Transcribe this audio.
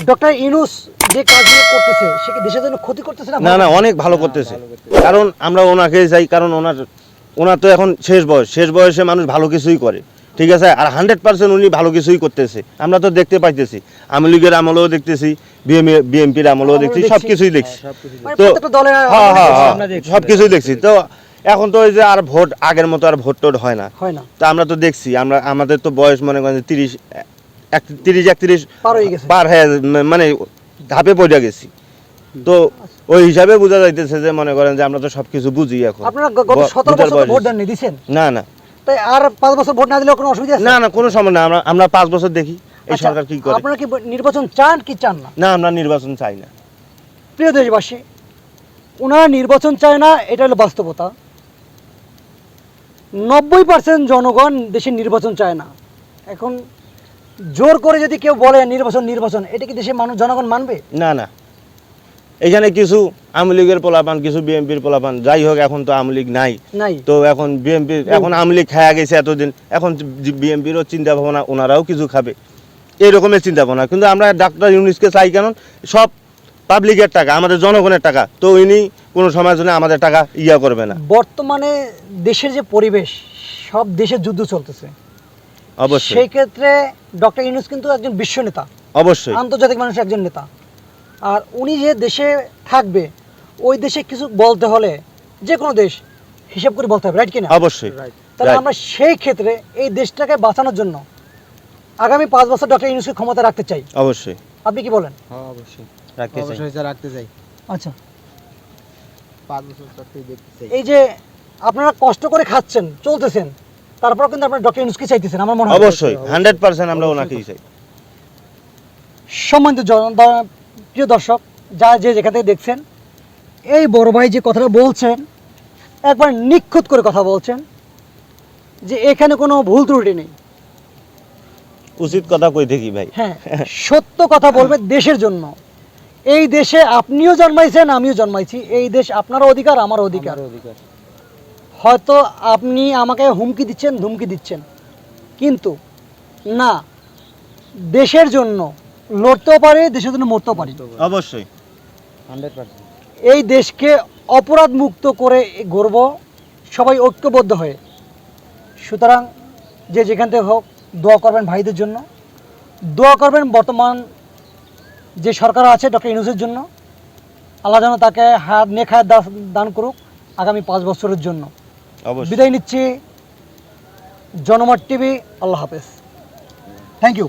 Doctor Yunus যে কাজগুলো করতেছে সে কি দেশের জন্য ক্ষতি করতেছে না না অনেক ভালো করতেছে, কারণ আমরা ওনাকে চাই, কারণ ওনার তো এখন শেষ বয়সে মানুষ ভালো কিছুই করে, ঠিক আছে। আর 100% উনি ভালো কিছুই করতেছে, আমরা তো দেখতে পাইতেছি, আওয়ামী লীগের আমলেও দেখতেছি, বিএনপির আমলেও দেখছি, সব কিছুই দেখছি। মানে তো প্রত্যেকটা দলের হ্যাঁ হ্যাঁ আমরা হ্যাঁ দেখছি। সব কিছুই দেখছি। তো এখন তো ওই যে আর ভোট আগের মতো আর ভোট টোট হয় না, হয় না, তো আমরা তো দেখছি, আমাদের তো বয়স মনে করেন 30-31 পার হয়ে গেছে। পার হয়ে মানে ধাপে পড়ে গেছি। তো ওই হিসাবে বোঝা যাইতেছে যে মনে করেন যে আমরা তো সবকিছু বুঝি এখন। আপনারা গত 17 বছর তো ভোট দেননি, দিছেন? না না তাই আর 5 বছর ভোট না দিলেও কোনো অসুবিধা আছে? না না কোনো সময় না, আমরা 5 বছর দেখি এই আচ্ছা, সরকার কি করে। আপনারা কি নির্বাচন চান কি চান না? না আমরা নির্বাচন চাই না। প্রিয় দেশবাসী, ওনারা নির্বাচন চায় না, এটা হলো বাস্তবতা। 90% জনগণ দেশের নির্বাচন চায় না। এখন জোর করে যদি কেউ বলে নির্বাচন, এটা কি দেশের মানুষ জনগণ মানবে? না না, এখানে কিছু আওয়ামী লীগের পোলাপান, কিছু বিএনপির পোলাপান, যাই হোক এখন তো আওয়ামী লীগ নাই, নাই। তো এখন বিএনপি, এখন আওয়ামী লীগ খায়া গেছে এতদিন, এখন বিএনপিরও চিন্তা ভাবনা ওনারাও কিছু খাবে, এরকমের চিন্তা ভাবনা। কিন্তু আমরা ডাক্তার ইউনূসকে চাই, কারণ সব পাবলিকের টাকা, আমাদের জনগণের টাকা, তো উনি কোনো সময়ের জন্য আমাদের টাকা করবে না। বর্তমানে দেশের যে পরিবেশ, সব দেশে যুদ্ধ চলতেছে, অবশ্যই সেই ক্ষেত্রে ডক্টর ইউনূস কিন্তু একজন বিশ্ব নেতা, অবশ্যই আন্তর্জাতিক মানুষের একজন নেতা। আর উনি যে দেশে থাকবে, ওই দেশে কিছু বলতে হলে যে কোনো দেশ হিসাব করে বলতে হবে, রাইট কিনা? অবশ্যই। তাহলে Right. আমরা সেই ক্ষেত্রে এই দেশটাকে বাঁচানোর জন্য আগামী 5 বছর ডক্টর ইউনূসকে ক্ষমতা রাখতে চাই। অবশ্যই আপনি কি বলেন? হ্যাঁ অবশ্যই রাখতে চাই। অবশ্যই রাখতে চাই। আচ্ছা, 5 বছর চাকরি দেখতে চাই। এই যে আপনারা কষ্ট করে খাচ্ছেন, চলতেছেন, তারপর কিন্তু আপনারা ডক্টর ইউনূসকে চাইতেছেন, আমার মনে হয়। অবশ্যই 100% আমরা ওনাকেই চাই। সম্মানিত প্রিয় দর্শক, যা যে যেখান থেকে দেখছেন, এই বড় ভাই যে কথাটা বলছেন, একবার নিখুঁত করে কথা বলছেন, যে এখানে কোনো ভুল ত্রুটি নেই। উচিত কথা কই দেখি ভাই। হ্যাঁ, সত্য কথা বলবে দেশের জন্য। এই দেশে আপনিও জন্মাইছেন, আমিও জন্মাইছি, এই দেশ আপনারও অধিকার, আমারও অধিকার। আমার অধিকার। হয়তো আপনি আমাকে হুমকি দিচ্ছেন, ধুমকি দিচ্ছেন, কিন্তু না, দেশের জন্য লড়তেও পারে, দেশের জন্য মরতেও পারি। অবশ্যই 100%। এই দেশকে অপরাধ মুক্ত করে গড়ব সবাই ঐক্যবদ্ধ হয়ে। সুতরাং যে যেখান থেকে হোক দোয়া করবেন ভাইদের জন্য, দোয়া করবেন বর্তমান যে সরকার আছে ডক্টর ইউনূসের জন্য। আল্লাহ যেন তাকে নেক হায়াত দান করুক আগামী 5 বছরের জন্য। অবশ্যই। বিদায় নিচ্ছি। জনমত টিভি, আল্লাহ হাফেজ, থ্যাংক ইউ।